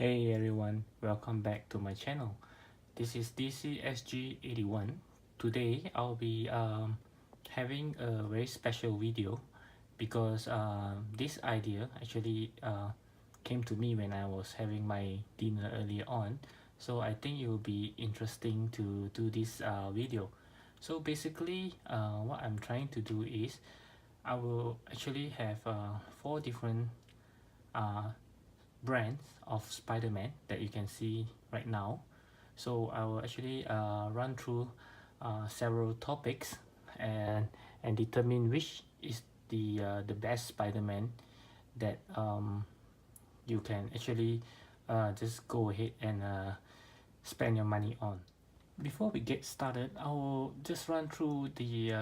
Hey everyone, welcome back to my channel. This is DCSG 81. Today I'll be having a very special video because this idea actually came to me when I was having my dinner earlier on. So I think it will be interesting to do this video. So basically what I'm trying to do is I will actually have 4 different uh, brands of Spider-Man that you can see right now. So I will actually run through several topics and determine which is the best Spider-Man that you can actually just go ahead and spend your money on. Before we get started, I will just run through the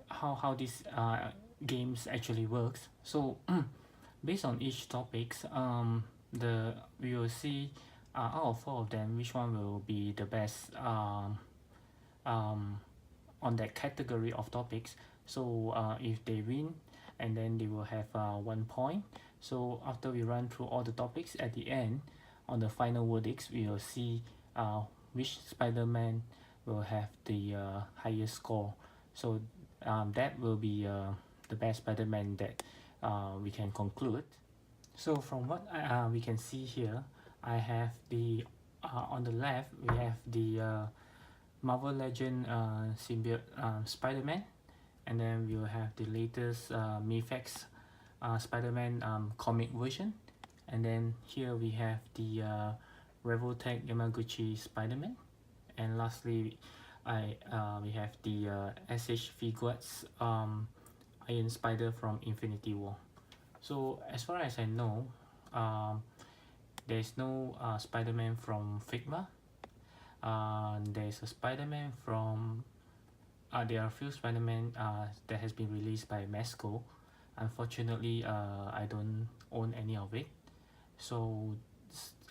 how this games actually works. So based on each topics, we will see out of 4 of them which one will be the best on that category of topics. So if they win, and then they will have 1 point. So after we run through all the topics, at the end on the final verdicts, we will see which Spider-Man will have the highest score. So that will be the best Spider-Man that we can conclude. So from what we can see here, I have the on the left we have the Marvel Legend symbiote Spider-Man, and then we will have the latest Mafex Spider-Man comic version, and then here we have the Revoltech Yamaguchi Spider-Man, and lastly we have the SH Figuarts Iron Spider from Infinity War. So as far as I know, there's no Spider-Man from Figma. There's a Spider-Man from there are a few Spider-Man that has been released by Masco. Unfortunately, I don't own any of it, so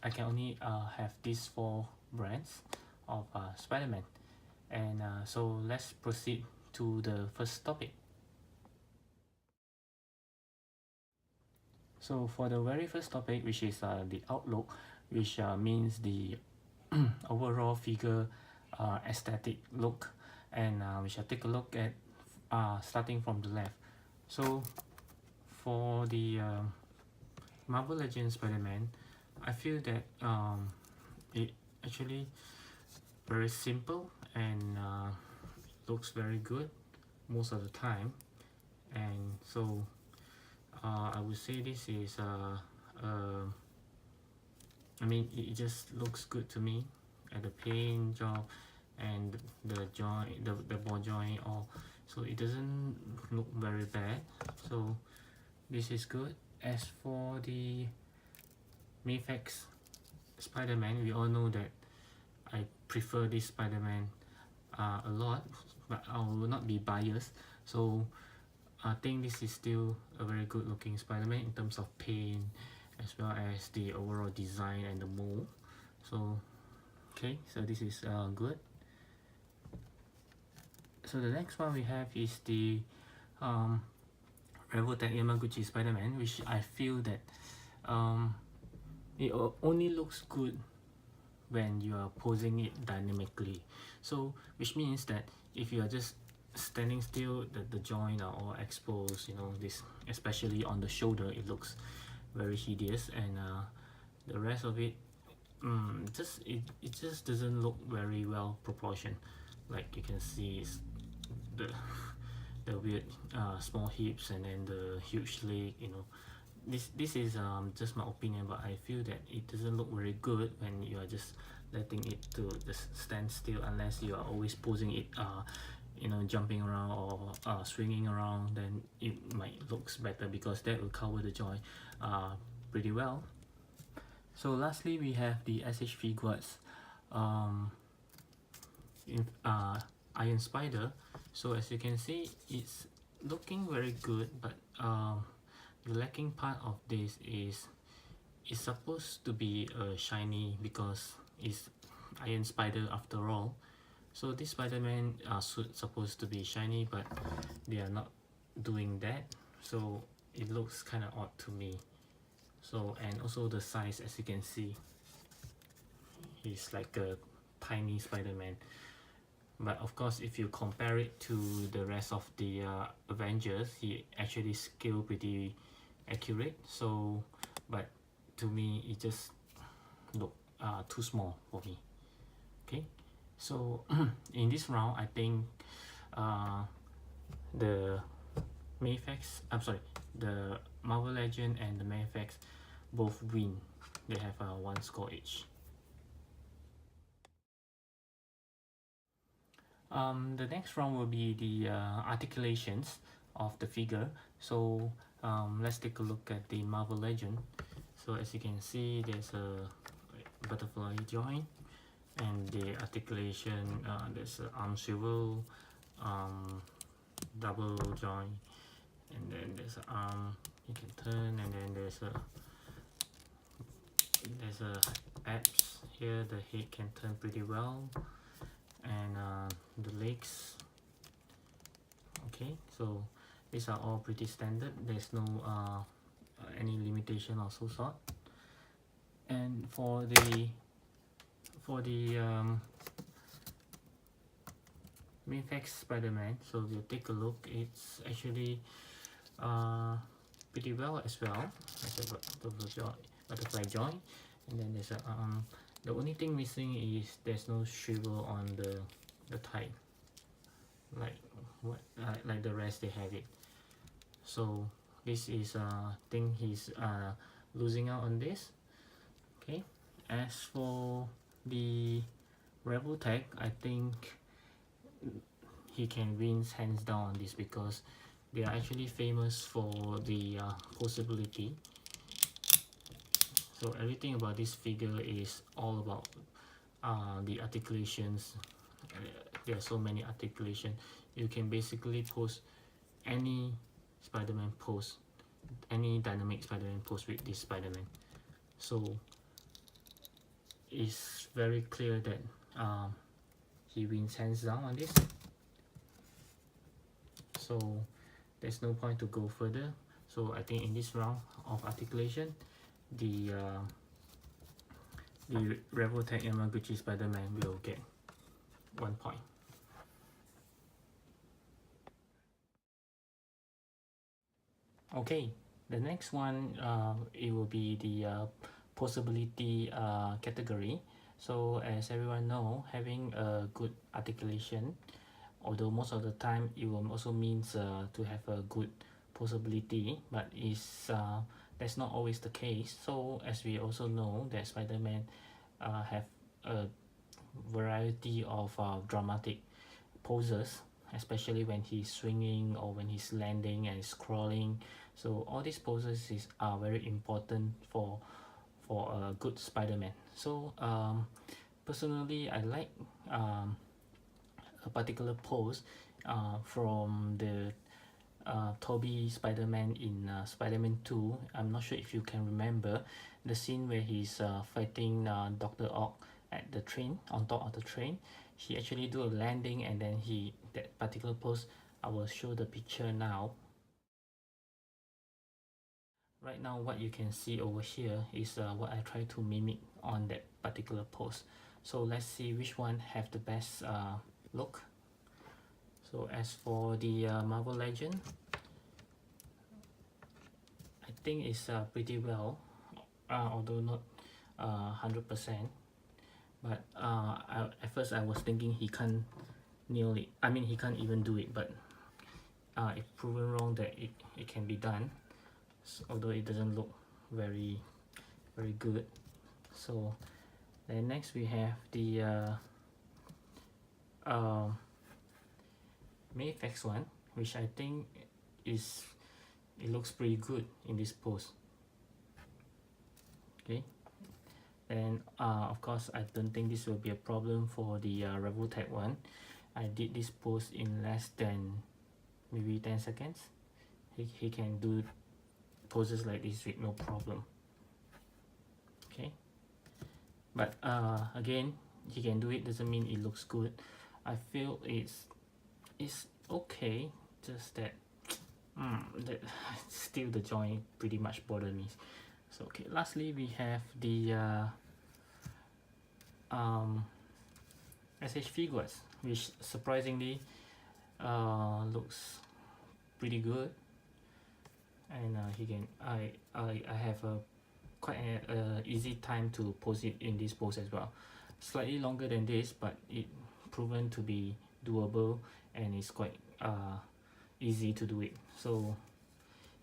I can only have these 4 brands of Spider-Man. And so let's proceed to the first topic. So for the very first topic, which is the outlook, which means the overall figure aesthetic look, and we shall take a look at starting from the left. So for the Marvel Legends Spider-Man, I feel that it actually very simple and looks very good most of the time, and so I would say this is I mean it just looks good to me at the paint job and the joint, the ball joint, all, so it doesn't look very bad, so this is good. As for the Mafex Spider-Man, we all know that I prefer this Spider-Man a lot, but I will not be biased, so I think this is still a very good looking Spider-Man in terms of paint as well as the overall design and the mold. So okay, so this is good. So the next one we have is the Revoltech Yamaguchi Spider-Man, which I feel that it only looks good when you are posing it dynamically. So which means that if you are just standing still, the joint are all exposed, you know, this especially on the shoulder, it looks very hideous, and the rest of it it just doesn't look very well proportioned. Like you can see, it's the weird small hips and then the huge leg, you know. This is just my opinion, but I feel that it doesn't look very good when you are just letting it to just stand still, unless you are always posing it you know, jumping around or swinging around, then it might looks better because that will cover the joint pretty well. So lastly we have the SH Figuarts Iron Spider. So as you can see, it's looking very good, but the lacking part of this is it's supposed to be shiny because it's Iron Spider after all. So this Spider-Man suit supposed to be shiny, but they are not doing that, so it looks kind of odd to me. So, and also the size, as you can see, he's like a tiny Spider-Man. But of course, if you compare it to the rest of the Avengers, he actually scale pretty accurate. So, but to me, it just look too small for me. Okay, so in this round, I think the Mayfax, the Marvel Legend and the Mayfax both win. They have one score each. The next round will be the articulations of the figure. So let's take a look at the Marvel Legend. So as you can see, there's a butterfly joint, and the articulation, there's an arm swivel, double joint, and then there's an arm you can turn, and then there's a abs here. The head can turn pretty well, and the legs. Okay, so these are all pretty standard. There's no any limitation of some sort. And for the Mayfax Spider-Man, so we'll take a look. It's actually pretty well as well. There's a butterfly joint, and then there's a the only thing missing is there's no swivel on the thigh, like the rest they have it. So this is thing he's losing out on this. Okay, as for the Rebel Tech, I think he can win hands down on this because they are actually famous for the posability. So everything about this figure is all about the articulations. There are so many articulations. You can basically pose any Spider-Man pose, any dynamic Spider-Man pose with this Spider-Man. So it's very clear that he wins hands down on this. So there's no point to go further. So I think in this round of articulation, the Revoltech Yamaguchi Spider-Man will get 1 point. Okay, the next one, it will be the possibility category. So as everyone know, having a good articulation, although most of the time it will also means to have a good possibility, but that's not always the case. So as we also know that Spider-Man have a variety of dramatic poses, especially when he's swinging or when he's landing and crawling. So all these poses are very important for a good Spider-Man. So personally, I like a particular pose from the Tobey Spider-Man in Spider-Man 2. I'm not sure if you can remember the scene where he's fighting Dr. Ock at the train, on top of the train. He actually do a landing, and then that particular pose, I will show the picture now. Right now, what you can see over here is what I try to mimic on that particular pose. So let's see which one have the best look. So as for the Marvel Legend, I think it's pretty well, although not 100%. But at first I was thinking he can't nail it. I mean, he can't even do it, but it's proven wrong that it can be done. So, although it doesn't look very good. So then next we have the Mayfax one, which I think it looks pretty good in this pose. Okay, and of course I don't think this will be a problem for the Revoltech one. I did this pose in less than maybe 10 seconds. He can do poses like this with no problem. Okay, but again, he can do it doesn't mean it looks good. I feel it's okay, just that still the joint pretty much bother me. So okay, lastly we have the SH figures, which surprisingly looks pretty good, and he can I have a quite a easy time to pose it in this pose as well. Slightly longer than this, but it proven to be doable, and it's quite easy to do it. So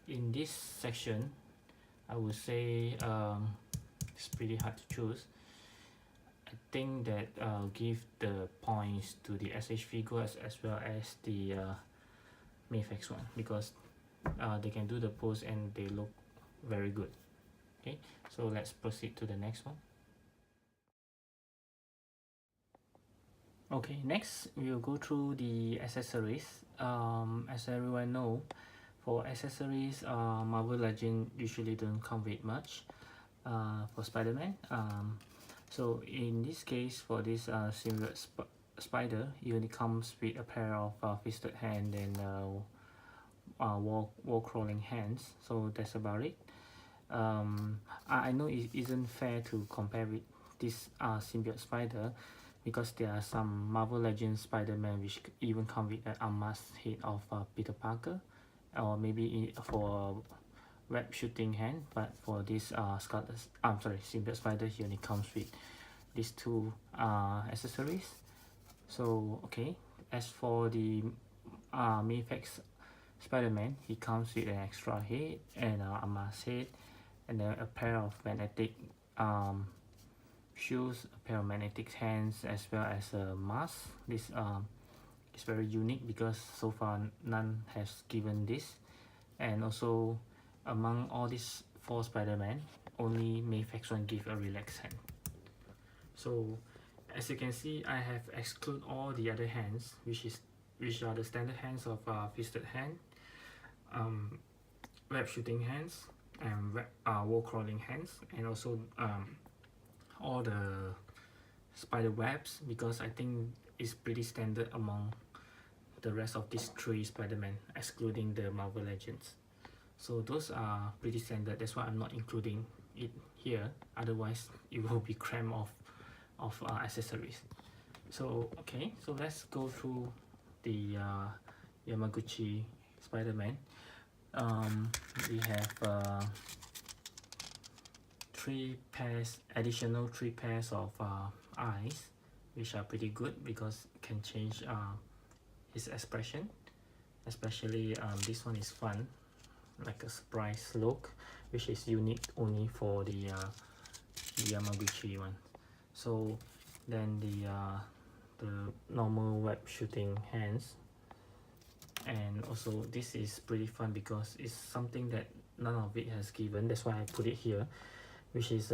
in this section, I would say it's pretty hard to choose. I think that I'll give the points to the SH figures as well as the Mayfax one, because they can do the pose and they look very good. Okay, so let's proceed to the next one. Okay, next we'll go through the accessories. As everyone know, for accessories, Marvel Legend usually don't come with much for Spider-Man. So in this case, for this symbiote spider, it only comes with a pair of fisted hand and wall crawling hands. So that's about it. I know it isn't fair to compare with this symbiote spider, because there are some Marvel Legends Spider-Man which even come with an unmasked head of Peter Parker, or maybe for web shooting hand. But for this symbiote spider, he only comes with these two accessories. So okay, as for the Mayfax Spider-Man, he comes with an extra head and a mask head, and then a pair of magnetic shoes, a pair of magnetic hands, as well as a mask. This is very unique because so far none has given this, and also among all these 4 Spider-Man, only Mayfax one give a relaxed hand. So as you can see, I have excluded all the other hands, which are the standard hands of fisted hand, web shooting hands, and wall crawling hands, and also all the spider webs, because I think it's pretty standard among the rest of these 3 Spider-Man, excluding the Marvel Legends. So those are pretty standard, that's why I'm not including it here, otherwise it will be crammed of accessories. So okay, so let's go through the Yamaguchi Spider-Man. We have 3 pairs of eyes, which are pretty good because can change his expression. Especially this one is fun, like a surprise look, which is unique only for the Yamaguchi one. So then the normal web shooting hands, and also this is pretty fun because it's something that none of it has given, that's why I put it here, which is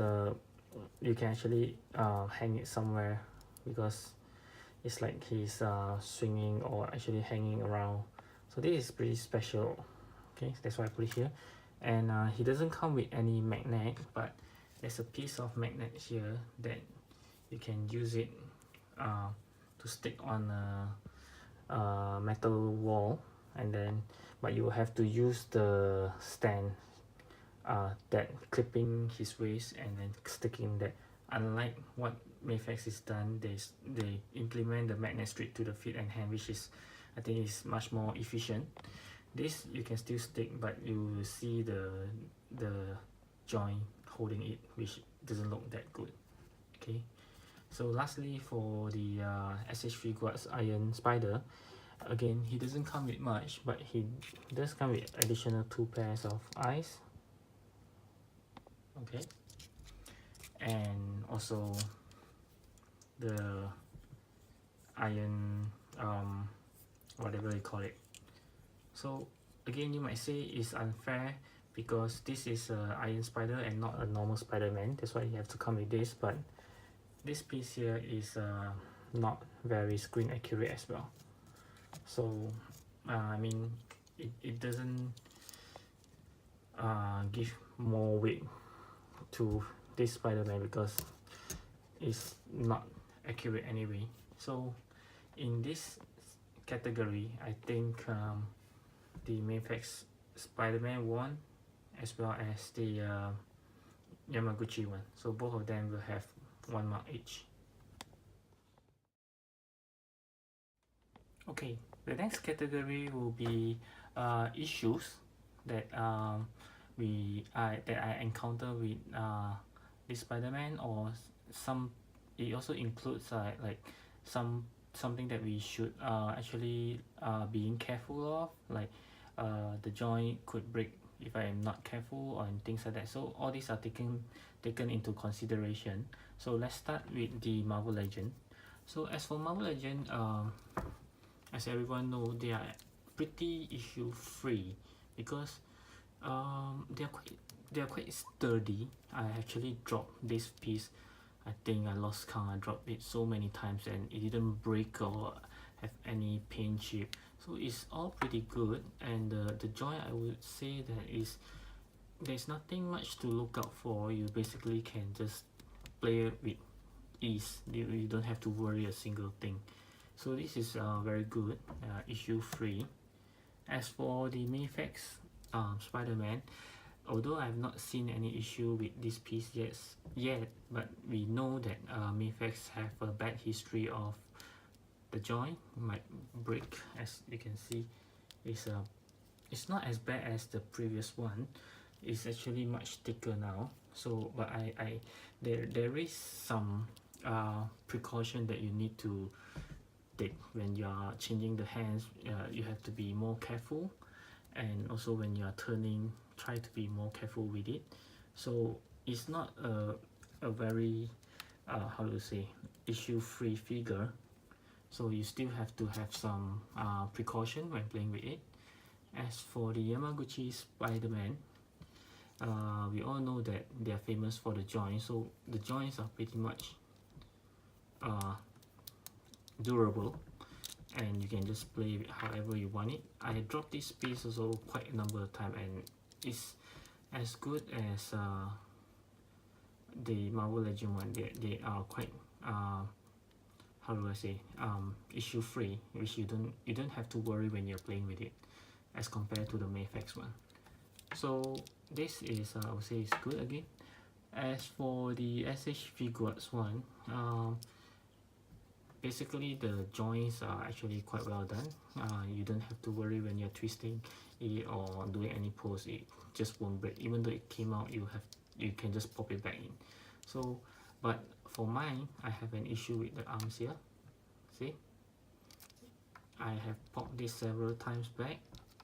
you can actually hang it somewhere, because it's like he's swinging or actually hanging around. So this is pretty special. Okay, that's why I put it here. And he doesn't come with any magnet, but there's a piece of magnet here that you can use it to stick on a metal wall, and then but you have to use the stand that clipping his waist and then sticking that. Unlike what Mayfax is done, they implement the magnet straight to the feet and hand, which is, I think, is much more efficient. This you can still stick, but you will see the joint holding it, which doesn't look that good. Okay, so lastly, for the SH figures Iron Spider, again, he doesn't come with much, but he does come with additional 2 pairs of eyes. Okay, and also the iron whatever you call it. So again, you might say it's unfair because this is a Iron Spider and not a normal Spider-Man, that's why you have to come with this. But this piece here is not very screen accurate as well. So I mean, it doesn't give more weight to this Spider-Man because it's not accurate anyway. So in this category, I think the Mayfax Spider-Man won, as well as the Yamaguchi one. So both of them will have 1 mark each. Okay, the next category will be issues that I encounter with this Spider-Man, or some. It also includes like something that we should actually being careful of, like the joint could break if I am not careful, or and things like that. So all these are taken into consideration. So let's start with the Marvel Legend. So as for Marvel Legend, as everyone know, they are pretty issue free because they are quite sturdy. I actually dropped this piece. I think I lost count. I dropped it so many times and it didn't break or have any paint chip. So it's all pretty good, and the joint, I would say that is there's nothing much to look out for. You basically can just play it with ease. You don't have to worry a single thing. So this is very good, issue free. As for the Mayfax Spider-Man, although I have not seen any issue with this piece yet, but we know that Mayfax have a bad history of the joint might break. As you can see, it's not as bad as the previous one. It's actually much thicker now. So but there is some precaution that you need to take when you are changing the hands. You have to be more careful, and also when you are turning, try to be more careful with it. So it's not a very how to say, issue free figure. So you still have to have some precaution when playing with it. As for the Yamaguchi Spider-Man, we all know that they are famous for the joints. So the joints are pretty much durable, and you can just play it however you want it. I dropped this piece also quite a number of times, and it's as good as the Marvel Legend one. They are quite how do I say, issue free, which you don't have to worry when you're playing with it, as compared to the Mayfax one. So this is I would say is good again. As for the SH Figuarts one, basically the joints are actually quite well done. You don't have to worry when you're twisting it or doing any pose. It just won't break. Even though it came out, you can just pop it back in. So but for mine, I have an issue with the arms here. See, I have popped this several times back.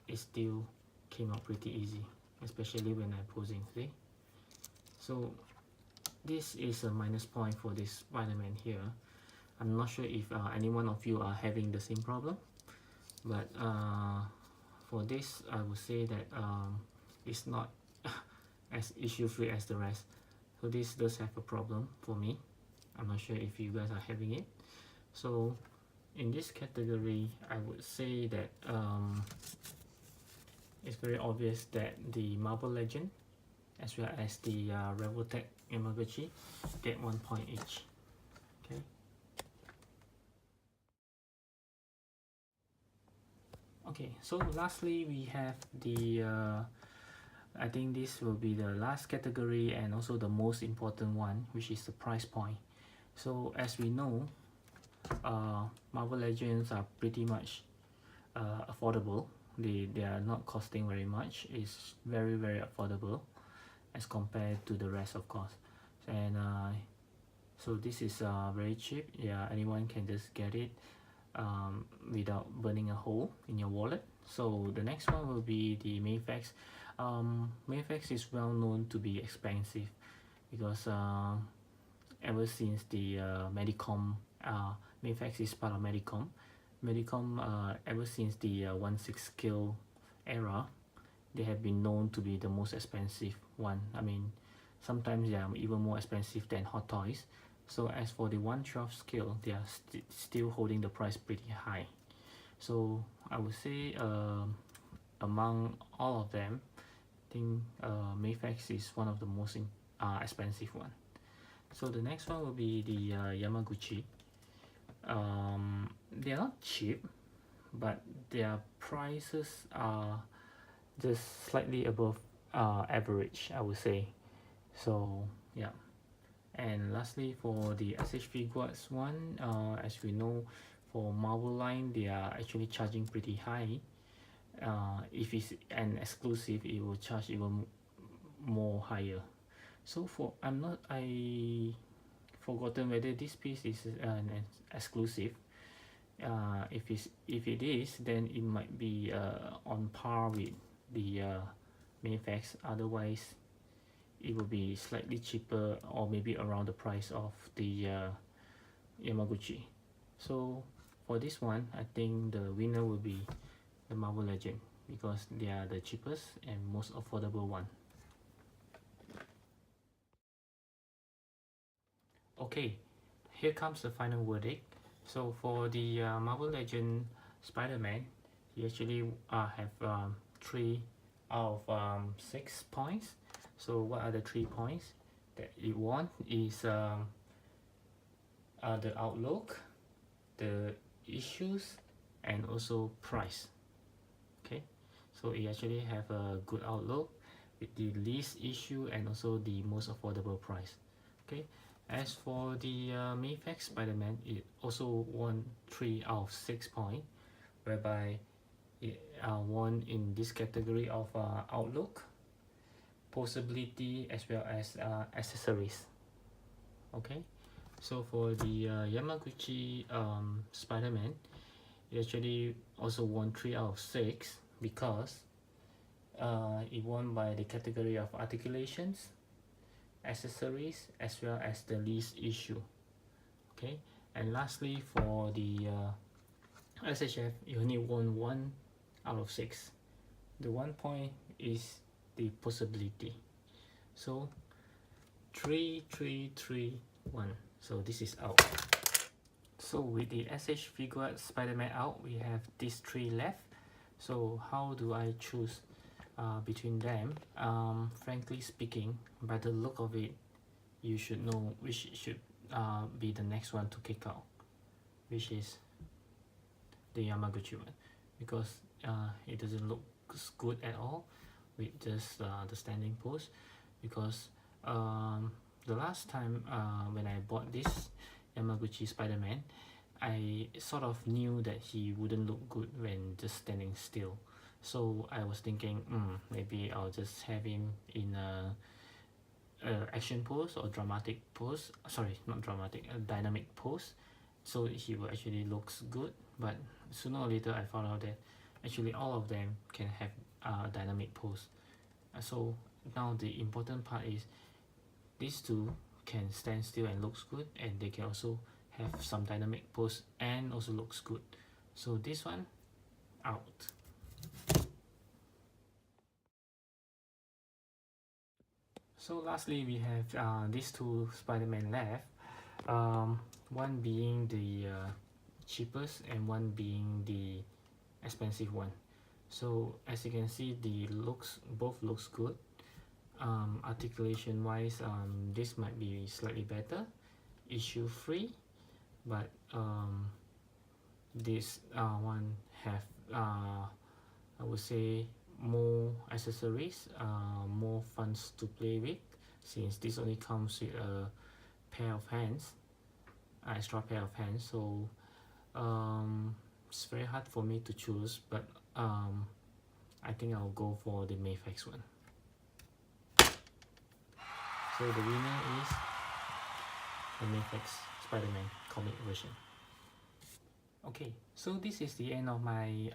It still came out pretty easy, especially when I'm posing. See, so this is a minus point for this Spider-Man here. I'm not sure if any one of you are having the same problem, but for this, I would say that it's not as issue free as the rest. So this does have a problem for me. I'm not sure if you guys are having it. So in this category, I would say that it's very obvious that the Marvel Legend as well as the Revoltech Yamaguchi get 1 point each. Okay. Okay, so lastly we have the I think this will be the last category and also the most important one, which is the price point. So as we know, Marvel Legends are pretty much affordable. They are not costing very much. It's very affordable as compared to the rest, of course. And so this is very cheap. Yeah, anyone can just get it without burning a hole in your wallet. So the next one will be the Mayfax. Mayfax is well known to be expensive because ever since the Medicom, Mayfax is part of Medicom. Ever since the 1/6 scale era, they have been known to be the most expensive one. I mean, sometimes they are even more expensive than Hot Toys. So as for the 1/12 scale, they are still holding the price pretty high. So I would say among all of them, I think Mayfax is one of the most expensive one. So the next one will be the Yamaguchi. They are not cheap, but their prices are just slightly above average, I would say. So yeah. And lastly, for the SH Figuarts one, as we know, for Marvel line, they are actually charging pretty high. If it's an exclusive, it will charge even more higher. So for I forgotten whether this piece is an exclusive. If it is, then it might be on par with the Mayfax. Otherwise, it will be slightly cheaper or maybe around the price of the Yamaguchi. So for this one, I think the winner will be the Marvel Legend because they are the cheapest and most affordable one. Okay, here comes the final verdict. So for the Marvel Legend Spider-Man, he actually have 3 out of 6 points. So what are the 3 points that he won is the outlook, the issues, and also price. Okay, so he actually have a good outlook with the least issue and also the most affordable price. Okay, as for the Mayfax Spider-Man, it also won 3 out of 6 points, whereby it won in this category of outlook, possibility, as well as accessories. Okay, so for the Yamaguchi Spider-Man, it actually also won 3 out of 6 because it won by the category of articulations, accessories, as well as the least issue. Okay, and lastly for the SHF, you only won 1 out of 6. The 1 point is the possibility. So 3 3 3 1. So this is out. So with the SH Figuarts Spider-Man out, we have these 3 left. So how do I choose between them? Frankly speaking, by the look of it, you should know which should be the next one to kick out, which is the Yamaguchi one, because it doesn't look good at all with just the standing pose. Because the last time when I bought this Yamaguchi Spider-Man, I sort of knew that he wouldn't look good when just standing still. So I was thinking, maybe I'll just have him in a action pose or dramatic pose. Sorry, not dramatic, a dynamic pose. So he will actually looks good. But sooner or later, I found out that actually all of them can have a dynamic pose. So now the important part is these two can stand still and looks good, and they can also have some dynamic pose and also looks good. So this one out. So lastly, we have these 2 Spider-Man left, one being the cheapest and one being the expensive one. So as you can see, the both looks good. Articulation wise, this might be slightly better, issue free, but this one have I would say more accessories, more funds to play with, since this only comes with a pair of hands, extra pair of hands. So it's very hard for me to choose, but I think I'll go for the Mayfax one. So the winner is the Mayfax Spider-Man comic version. Okay, so this is the end of my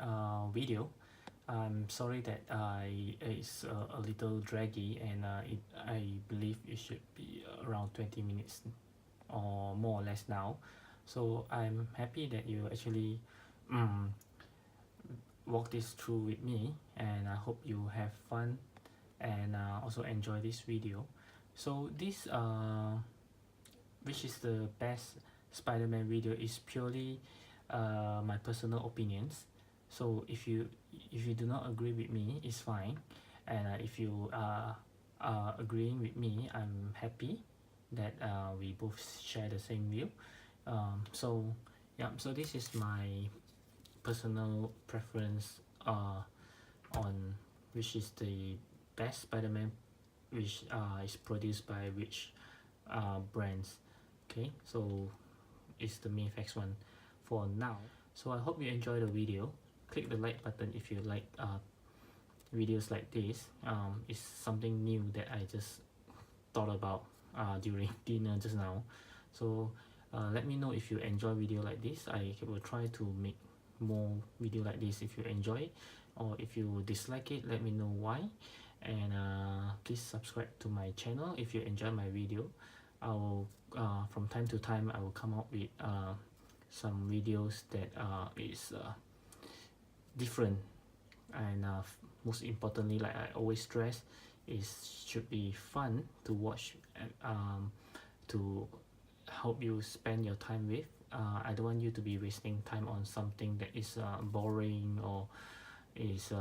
video. I'm sorry that it's a little draggy, and I believe it should be around 20 minutes or more or less now. So I'm happy that you actually walk this through with me, and I hope you have fun and also enjoy this video. So this which is the best Spider-Man video is purely my personal opinions. So if you do not agree with me, it's fine, and if you are agreeing with me, I'm happy that we both share the same view. So yeah, so this is my personal preference on which is the best Spider-Man which is produced by which brands. Okay, so it's the Mayfax one for now. So I hope you enjoy the video. Click the like button if you like videos like this. It's something new that I just thought about during dinner just now. So let me know if you enjoy video like this. I will try to make more video like this if you enjoy it, or if you dislike it, let me know why. And please subscribe to my channel if you enjoy my video. I will from time to time I will come up with some videos that is different, and most importantly, like I always stress, is should be fun to watch, and to help you spend your time with. I don't want you to be wasting time on something that is boring, or is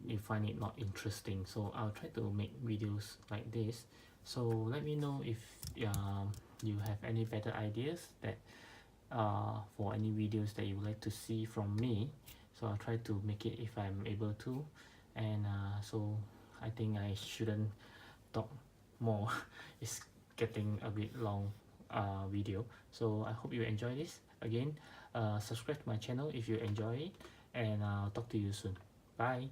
you find it not interesting. So I'll try to make videos like this. So let me know if you have any better ideas that for any videos that you would like to see from me. So I'll try to make it if I'm able to. And so I think I shouldn't talk more. It's getting a bit long video. So I hope you enjoy this. Again, subscribe to my channel if you enjoy it, and I'll talk to you soon. Bye.